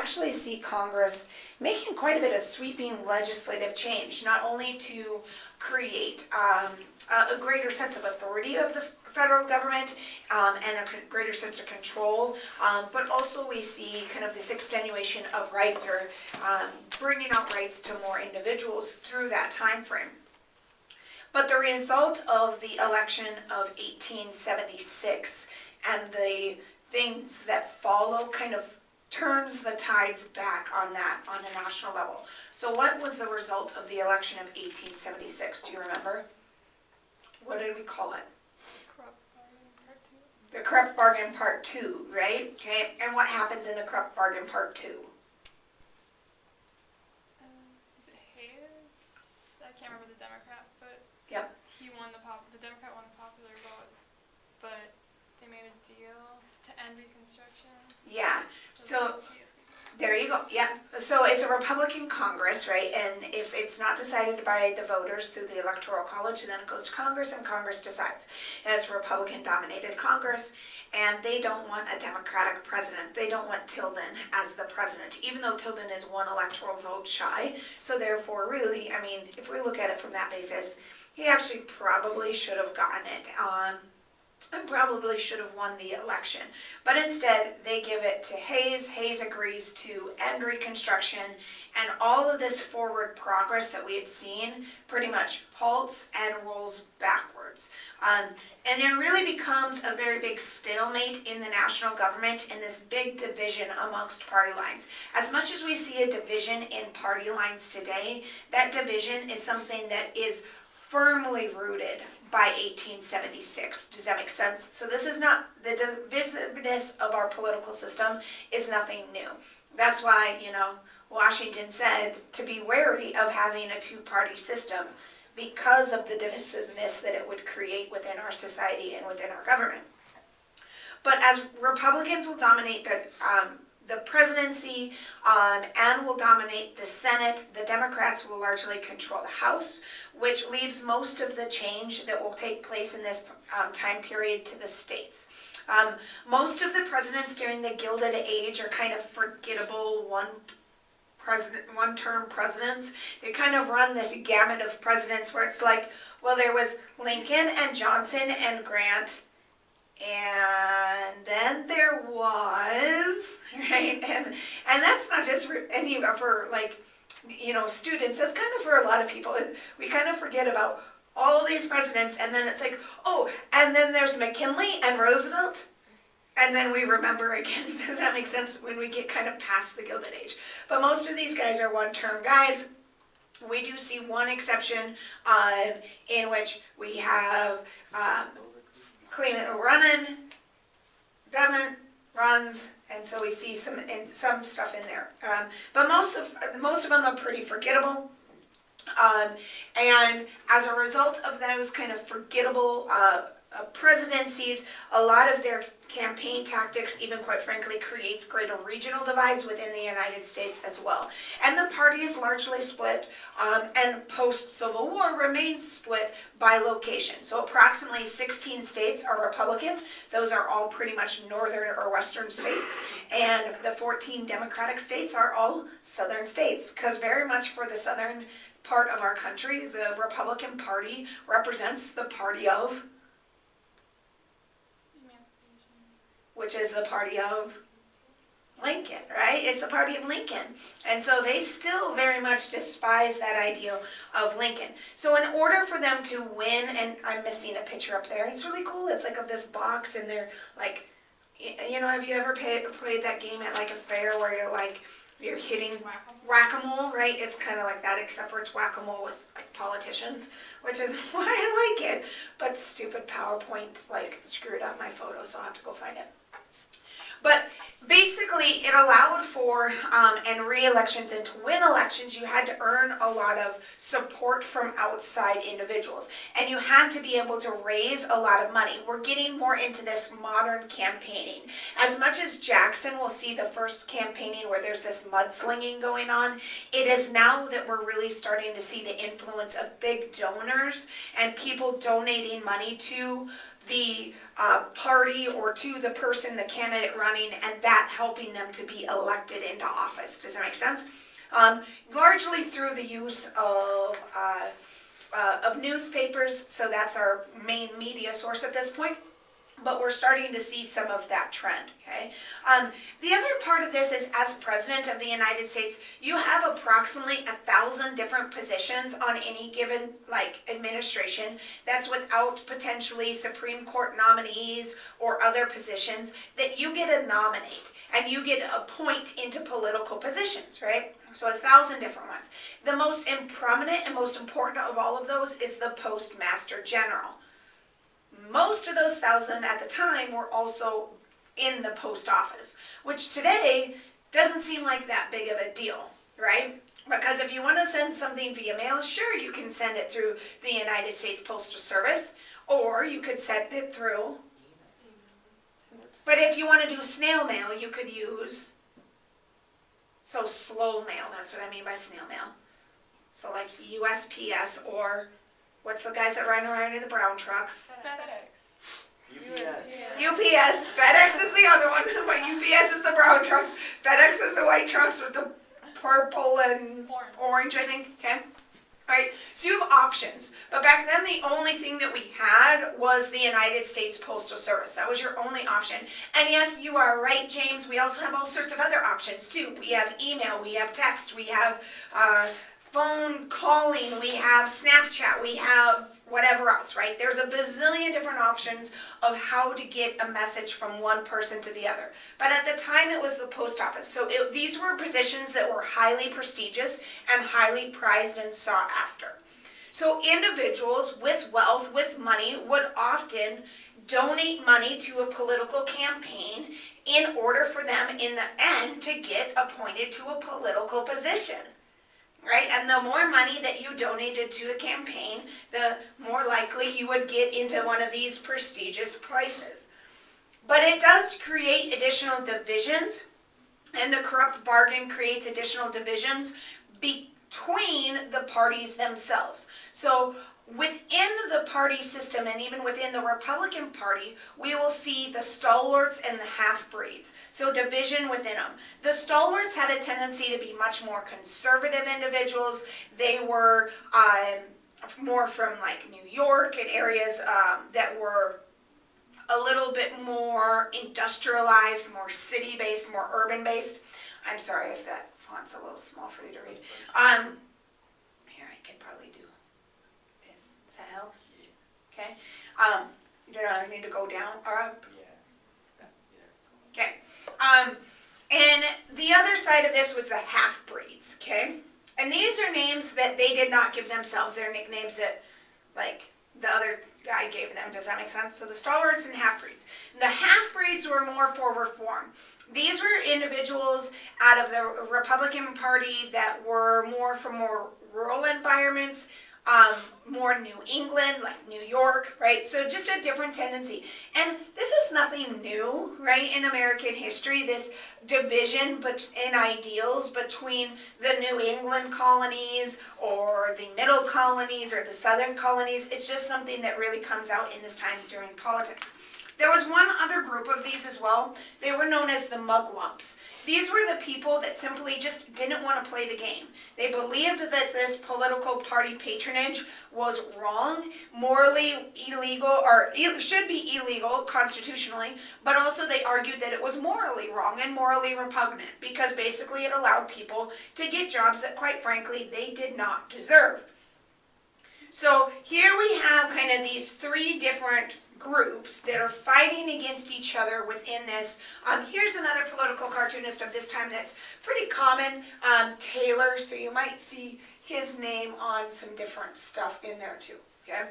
actually see Congress making quite a bit of sweeping legislative change, not only to create a greater sense of authority of the federal government and a greater sense of control, but also we see kind of this extenuation of rights, or bringing out rights to more individuals through that time frame. But the result of the election of 1876 and the things that follow kind of turns the tides back on that on a national level. So what was the result of the election of 1876? Do you remember? What did we call it? Corrupt bargain part 2. The corrupt bargain part 2, right? Okay, and what happens in the corrupt bargain part 2? Is it Hayes? I can't remember the Democrat, but Yep. he won the Democrat won the popular vote, but they made a deal to end Reconstruction. Yeah. So he escaped. there you go. Yeah. So it's a Republican Congress, right? And if it's not decided by the voters through the Electoral College, then it goes to Congress, and Congress decides. And it's a Republican-dominated Congress, and they don't want a Democratic president. They don't want Tilden as the president, even though Tilden is one electoral vote shy. So therefore, really, I mean, if we look at it from that basis, he actually probably should have gotten it. And probably should have won the election. But instead, they give it to Hayes. Hayes agrees to end Reconstruction, and all of this forward progress that we had seen pretty much halts and rolls backwards. And there really becomes a very big stalemate in the national government, and this big division amongst party lines. As much as we see a division in party lines today, that division is something that is firmly rooted by 1876. Does that make sense? So this is not, the divisiveness of our political system is nothing new. That's why, Washington said to be wary of having a two-party system because of the divisiveness that it would create within our society and within our government. But as Republicans will dominate the presidency and will dominate the Senate, the Democrats will largely control the House, which leaves most of the change that will take place in this time period to the states. Most of the presidents during the Gilded Age are kind of forgettable one-term presidents. They kind of run this gamut of presidents where it's like, well, there was Lincoln and Johnson and Grant, and then there was, right, and that's not just for students. That's kind of for a lot of people. We kind of forget about all these presidents, and then it's like, oh, and then there's McKinley and Roosevelt, and then we remember again. Does that make sense? When we get kind of past the Gilded Age. But most of these guys are one-term guys. We do see one exception in which we have Clement running, doesn't, runs, and so we see some stuff in there. But most of them are pretty forgettable. And as a result of those kind of forgettable presidencies, a lot of their campaign tactics, even quite frankly, creates greater regional divides within the United States as well. And the party is largely split, and post-Civil War remains split by location. So approximately 16 states are Republican. Those are all pretty much northern or western states. And the 14 Democratic states are all southern states, because very much for the southern part of our country, the Republican Party represents the party of, which is the party of Lincoln, right? It's the party of Lincoln. And so they still very much despise that ideal of Lincoln. So in order for them to win, and I'm missing a picture up there, it's really cool. It's like of this box, and they're like, have you ever played that game at like a fair where you're hitting whack-a-mole, right? It's kind of like that, except for it's whack-a-mole with like politicians, which is why I like it. But stupid PowerPoint screwed up my photo, so I'll have to go find it. But basically, it allowed for, and re-elections, and to win elections, you had to earn a lot of support from outside individuals. And you had to be able to raise a lot of money. We're getting more into this modern campaigning. As much as Jackson will see the first campaigning where there's this mudslinging going on, it is now that we're really starting to see the influence of big donors and people donating money to the party or to the person, the candidate running, and that helping them to be elected into office. Does that make sense? Largely through the use of newspapers, so that's our main media source at this point. But we're starting to see some of that trend, okay? The other part of this is, as President of the United States, you have approximately 1,000 different positions on any given, administration. That's without potentially Supreme Court nominees or other positions that you get to nominate, and you get to appoint into political positions, right? So 1,000 different ones. The most prominent and most important of all of those is the Postmaster General. Most of those 1,000 at the time were also in the post office, which today doesn't seem like that big of a deal, right? Because if you want to send something via mail, sure, you can send it through the United States Postal Service, or you could send it through. But if you want to do snail mail, you could use, slow mail, that's what I mean by snail mail. So like USPS, or what's the guys that ride around in the brown trucks? FedEx. UPS. FedEx is the other one. But UPS is the brown trucks. FedEx is the white trucks with the purple and orange, I think. Okay. All right. So you have options. But back then, the only thing that we had was the United States Postal Service. That was your only option. And yes, you are right, James. We also have all sorts of other options too. We have email. We have text. We have phone calling. We have Snapchat. We have whatever else, right? There's a bazillion different options of how to get a message from one person to the other. But at the time, it was the post office. So these were positions that were highly prestigious and highly prized and sought after. So individuals with wealth, with money, would often donate money to a political campaign in order for them, in the end, to get appointed to a political position. Right? And the more money that you donated to the campaign, the more likely you would get into one of these prestigious places. But it does create additional divisions, and the corrupt bargain creates additional divisions between the parties themselves. So within the party system, and even within the Republican Party, we will see the stalwarts and the half-breeds. So division within them. The stalwarts had a tendency to be much more conservative individuals. They were more from New York and areas that were a little bit more industrialized, more city-based, more urban-based. I'm sorry if that font's a little small for you to read. Here, I can probably do this. Does that help? Okay. Do I need to go down or up? Okay. And the other side of this was the half-breeds, okay? And these are names that they did not give themselves. They're nicknames that, the other guy gave them. Does that make sense? So the stalwarts and half-breeds. The half-breeds were more for reform. These were individuals out of the Republican Party that were more from more rural environments, more New England, like New York, right? So just a different tendency. And this is nothing new, right, in American history, this division in ideals between the New England colonies or the middle colonies or the southern colonies. It's just something that really comes out in this time during politics. There was one other group of these as well. They were known as the mugwumps. These were the people that simply just didn't want to play the game. They believed that this political party patronage was wrong, morally illegal, or should be illegal constitutionally, but also they argued that it was morally wrong and morally repugnant because basically it allowed people to get jobs that, quite frankly, they did not deserve. So here we have kind of these three different groups that are fighting against each other within this. Here's another political cartoonist of this time that's pretty common, Taylor, so you might see his name on some different stuff in there too, okay?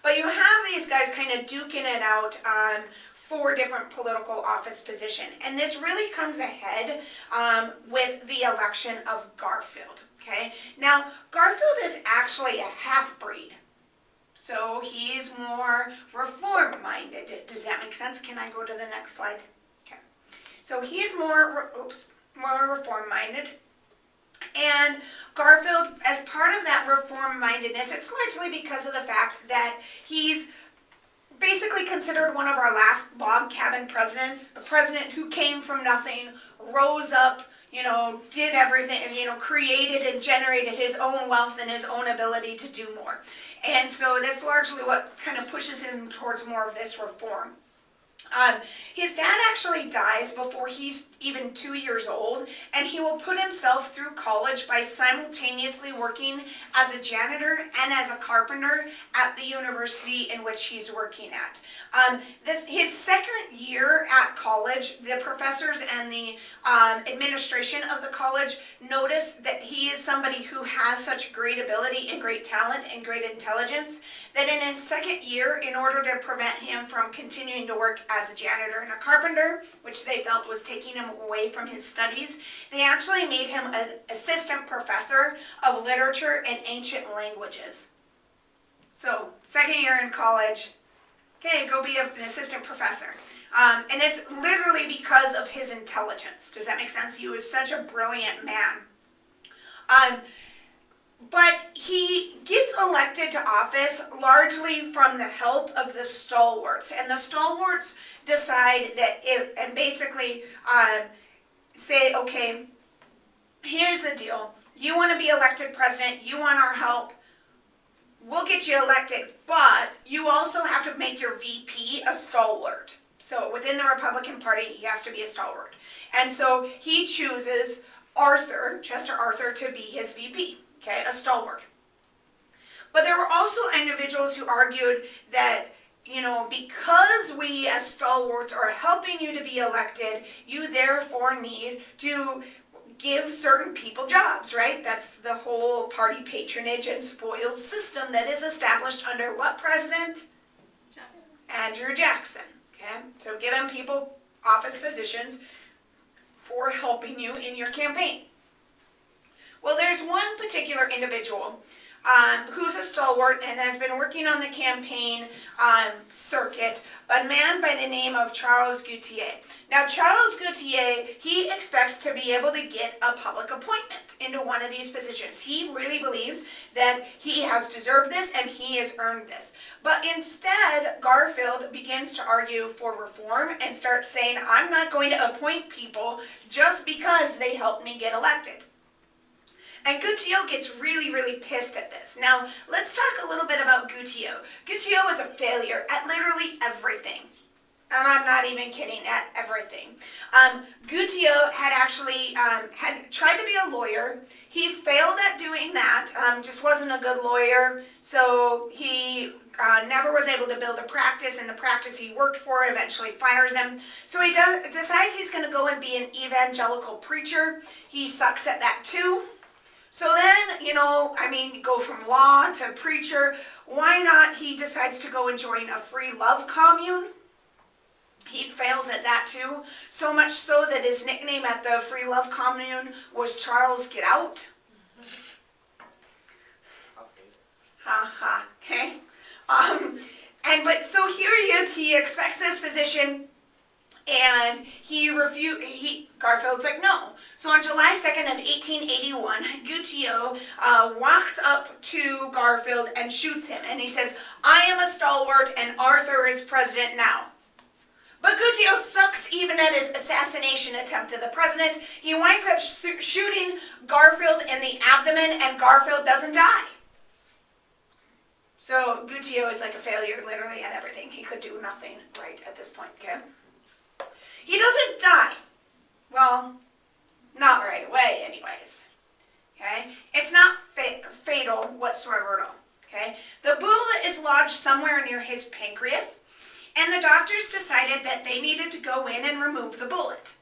But you have these guys kind of duking it out on 4 different political office positions, and this really comes ahead with the election of Garfield, okay? Now, Garfield is actually a half-breed. So he's more reform-minded. Does that make sense? Can I go to the next slide? Okay. So he's more reform-minded. And Garfield, as part of that reform-mindedness, it's largely because of the fact that he's basically considered one of our last log cabin presidents, a president who came from nothing, rose up, did everything, created and generated his own wealth and his own ability to do more. And so that's largely what kind of pushes him towards more of this reform. His dad actually dies before he's even 2 years old, and he will put himself through college by simultaneously working as a janitor and as a carpenter at the university in which he's working at. His second year at college, the professors and the administration of the college notice that he is somebody who has such great ability and great talent and great intelligence that in his second year, in order to prevent him from continuing to work as a janitor and a carpenter, which they felt was taking him away from his studies, they actually made him an assistant professor of literature and ancient languages. So, second year in college, okay, go be an assistant professor. And it's literally because of his intelligence. Does that make sense? He was such a brilliant man. But he gets elected to office largely from the help of the stalwarts. And the stalwarts decide that and basically say, okay, here's the deal. You want to be elected president. You want our help. We'll get you elected. But you also have to make your VP a stalwart. So within the Republican Party, he has to be a stalwart. And so he chooses Chester Arthur, to be his VP. Okay, a stalwart. But there were also individuals who argued that, because we as stalwarts are helping you to be elected, you therefore need to give certain people jobs, right? That's the whole party patronage and spoils system that is established under what president? Jackson. Andrew Jackson. Okay, so giving people office positions for helping you in your campaign. Well, there's one particular individual who's a stalwart and has been working on the campaign circuit, a man by the name of Charles Gautier. Now, Charles Gautier, he expects to be able to get a public appointment into one of these positions. He really believes that he has deserved this and he has earned this. But instead, Garfield begins to argue for reform and starts saying, I'm not going to appoint people just because they helped me get elected. And Gautier gets really, really pissed at this. Now, let's talk a little bit about Gautier. Gautier was a failure at literally everything. And I'm not even kidding, at everything. Gautier had actually had tried to be a lawyer. He failed at doing that, just wasn't a good lawyer. So he never was able to build a practice, and the practice he worked for eventually fires him. So he decides he's going to go and be an evangelical preacher. He sucks at that too. So then, go from law to preacher. Why not? He decides to go and join a free love commune. He fails at that too. So much so that his nickname at the free love commune was Charles Get Out. Okay. So here he is. He expects this position. And Garfield's like, no. So on July 2nd of 1881, Gautier walks up to Garfield and shoots him. And he says, I am a stalwart and Arthur is president now. But Gautier sucks even at his assassination attempt of the president. He winds up shooting Garfield in the abdomen, and Garfield doesn't die. So Gautier is like a failure literally at everything. He could do nothing right at this point, okay? He doesn't die. Well, not right away anyways. Okay? It's not fatal whatsoever at all. Okay? The bullet is lodged somewhere near his pancreas, and the doctors decided that they needed to go in and remove the bullet.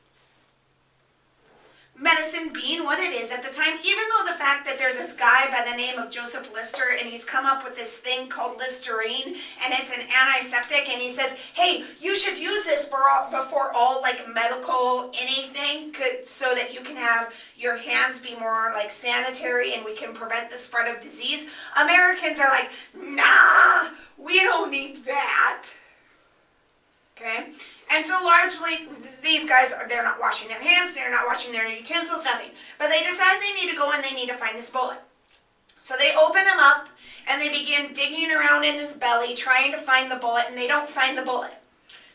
Medicine being what it is at the time, even though the fact that there's this guy by the name of Joseph Lister, and he's come up with this thing called Listerine, and it's an antiseptic, and he says, hey, you should use this before all medical anything, so that you can have your hands be more sanitary and we can prevent the spread of disease. Americans are like, nah, we don't need that. Okay? And so largely, these guys, they're not washing their hands, they're not washing their utensils, nothing. But they decide they need to go and they need to find this bullet. So they open him up and they begin digging around in his belly, trying to find the bullet, and they don't find the bullet.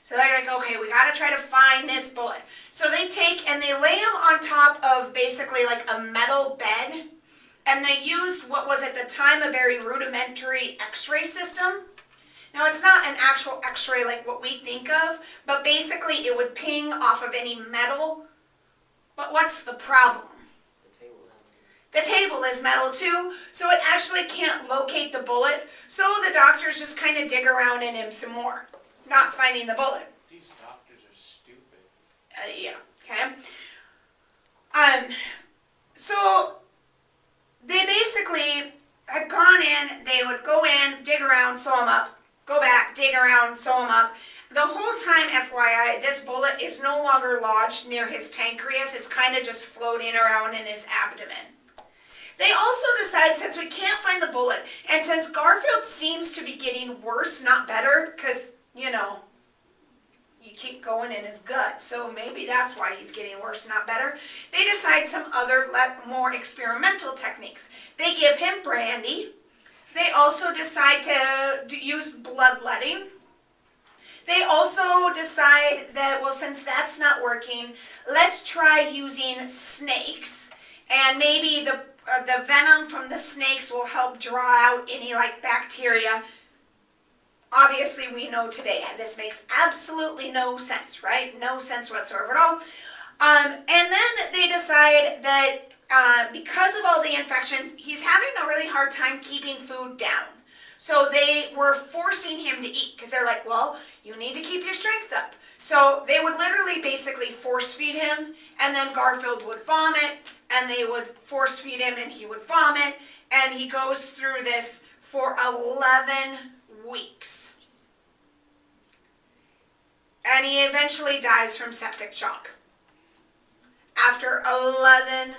So they're like, okay, we gotta try to find this bullet. So they take and they lay him on top of basically like a metal bed, and they used what was at the time a very rudimentary x-ray system. Now it's not an actual x-ray like what we think of, but basically it would ping off of any metal. But what's the problem? The table is metal too, so it actually can't locate the bullet. So the doctors just kind of dig around in him some more, not finding the bullet. These doctors are stupid. Yeah, okay. So they basically had gone in, they would go in, dig around, sew him up, go back, dig around, sew him up. The whole time, FYI, this bullet is no longer lodged near his pancreas, it's kind of just floating around in his abdomen. They also decide, since we can't find the bullet, and since Garfield seems to be getting worse, not better, because, you know, you keep going in his gut, so maybe that's why he's getting worse, not better, they decide some other, more experimental techniques. They give him brandy. They also decide to use bloodletting. They also decide that, well, since that's not working, let's try using snakes, and maybe the venom from the snakes will help draw out any like bacteria. Obviously, we know today this makes absolutely no sense, right? No sense whatsoever at all. And then they decide that because of all the infections, he's having a really hard time keeping food down. So they were forcing him to eat because they're like, well, you need to keep your strength up. So they would literally basically force feed him, and then Garfield would vomit, and they would force feed him and he would vomit, and he goes through this for 11 weeks. And he eventually dies from septic shock. After 11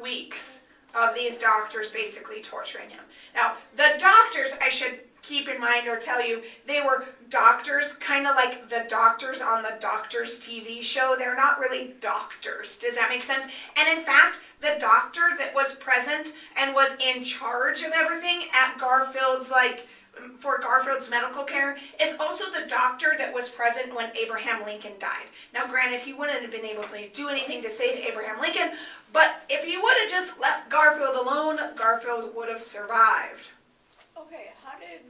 weeks of these doctors basically torturing him. Now, the doctors, I should keep in mind or tell you, they were doctors, kind of like the doctors on the Doctors TV show. They're not really doctors. Does that make sense? And in fact, the doctor that was present and was in charge of everything at Garfield's, for Garfield's medical care, is also the doctor that was present when Abraham Lincoln died. Now, granted, he wouldn't have been able to do anything to save Abraham Lincoln, but if he would have just left Garfield alone, Garfield would have survived. Okay, how did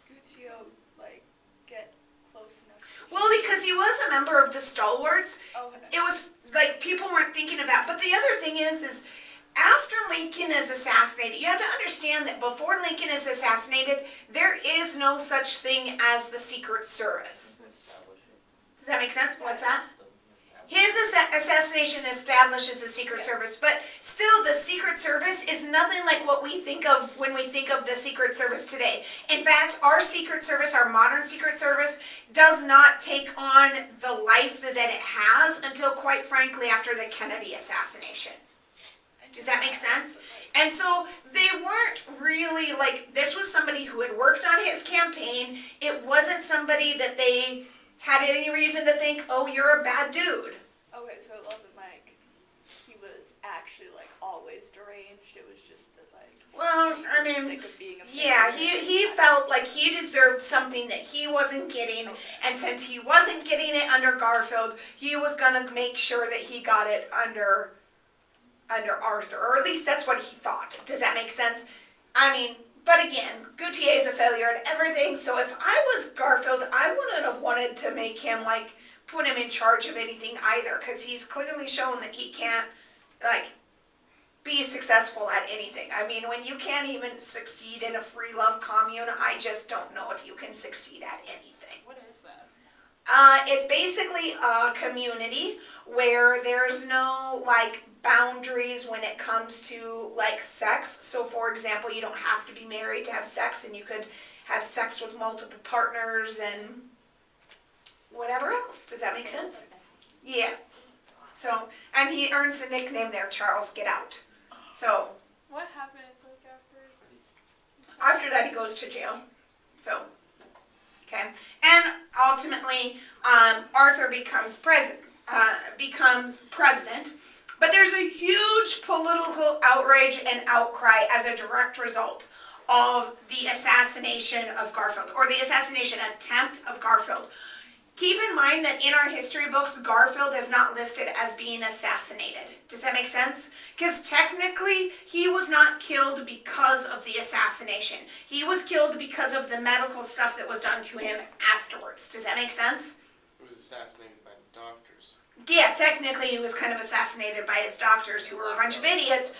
Gutio, get close enough? Well, because he was a member of the Stalwarts. Okay. It was, people weren't thinking of that. But the other thing is after Lincoln is assassinated, you have to understand that before Lincoln is assassinated, there is no such thing as the Secret Service. Does that make sense? What's that? His assassination establishes the Secret Service, but still the Secret Service is nothing like what we think of when we think of the Secret Service today. In fact, our Secret Service, our modern Secret Service, does not take on the life that it has until, quite frankly, after the Kennedy assassination. Does that make sense? And so they weren't really this was somebody who had worked on his campaign. It wasn't somebody that they had any reason to think, oh, you're a bad dude. Okay, so it wasn't he was actually always deranged. It was just that well, he I was mean, sick of being a yeah, failure. he felt like he deserved something that he wasn't getting, Okay. and since he wasn't getting it under Garfield, he was gonna make sure that he got it under Arthur, or at least that's what he thought. Does that make sense? I mean, but again, Gautier is a failure at everything, so if I was Garfield, I wouldn't have wanted to make him, put him in charge of anything either, because he's clearly shown that he can't, be successful at anything. I mean, when you can't even succeed in a free love commune, I just don't know if you can succeed at anything. What is that? It's basically a community where there's no, boundaries when it comes to sex. So for example, you don't have to be married to have sex, and you could have sex with multiple partners and whatever else. Does that make sense? Yeah. So, and he earns the nickname there, Charles Get Out. So What happens after that he goes to jail. So, okay. And ultimately, Arthur becomes president. But there's a huge huge political outrage and outcry as a direct result of the assassination of Garfield, or the assassination attempt of Garfield. Keep in mind that in our history books, Garfield is not listed as being assassinated. Does that make sense? Because technically, he was not killed because of the assassination. He was killed because of the medical stuff that was done to him afterwards. Does that make sense? He was assassinated by doctors. Yeah, technically he was kind of assassinated by his doctors, who were a bunch of idiots.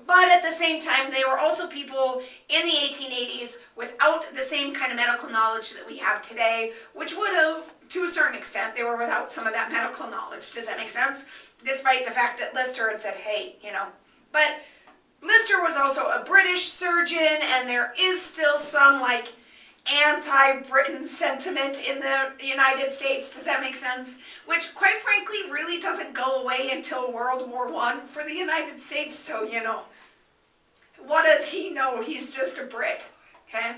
But at the same time, they were also people in the 1880s without the same kind of medical knowledge that we have today, which would have, to a certain extent, they were without some of that medical knowledge. Does that make sense? Despite the fact that Lister had said, hey, you know. But Lister was also a British surgeon, and there is still some, like, anti-Britain sentiment in the United States. Does that make sense? Which, quite frankly, really doesn't go away until World War I for the United States. So, you know, what does he know? He's just a Brit, okay?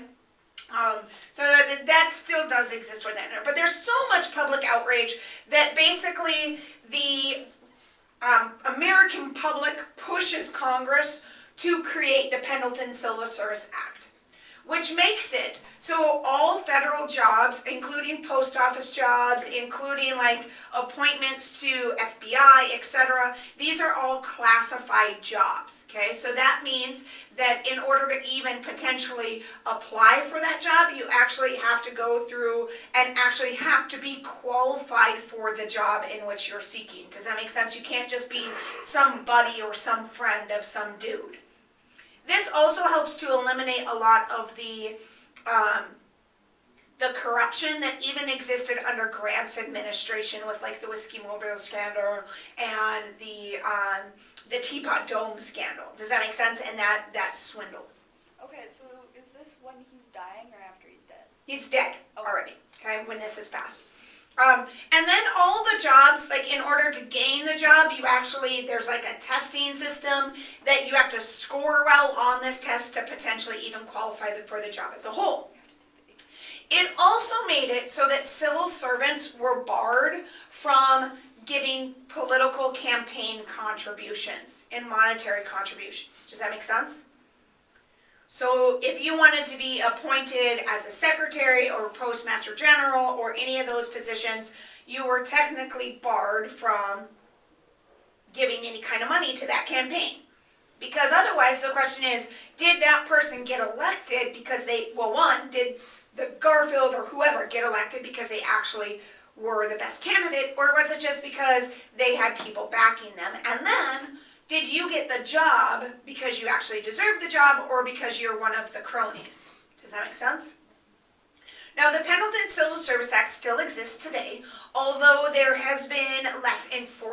So that still does exist within there. But there's so much public outrage that basically the American public pushes Congress to create the Pendleton Civil Service Act, which makes it so all federal jobs, including post office jobs, including like appointments to FBI, etc., these are all classified jobs, okay? So that means that in order to even potentially apply for that job, you actually have to go through and actually have to be qualified for the job in which you're seeking. Does that make sense? You can't just be somebody or some friend of some dude. This also helps to eliminate a lot of the corruption that even existed under Grant's administration with like the Whiskey Mobile scandal and the Teapot Dome scandal. Does that make sense? And that swindle. Okay, so is this when he's dying or after he's dead? He's dead already, okay, when this is passed. And then all the jobs, like in order to gain the job, you actually, there's like a testing system that you have to score well on this test to potentially even qualify for the job as a whole. It also made it so that civil servants were barred from giving political campaign contributions and monetary contributions. Does that make sense? So if you wanted to be appointed as a secretary or postmaster general or any of those positions, you were technically barred from giving any kind of money to that campaign. Because otherwise the question is, did that person get elected because they, well, one, did the Garfield or whoever get elected because they actually were the best candidate, or was it just because they had people backing them? And then, did you get the job because you actually deserved the job or because you're one of the cronies? Does that make sense? Now, the Pendleton Civil Service Act still exists today, although there has been less enforcement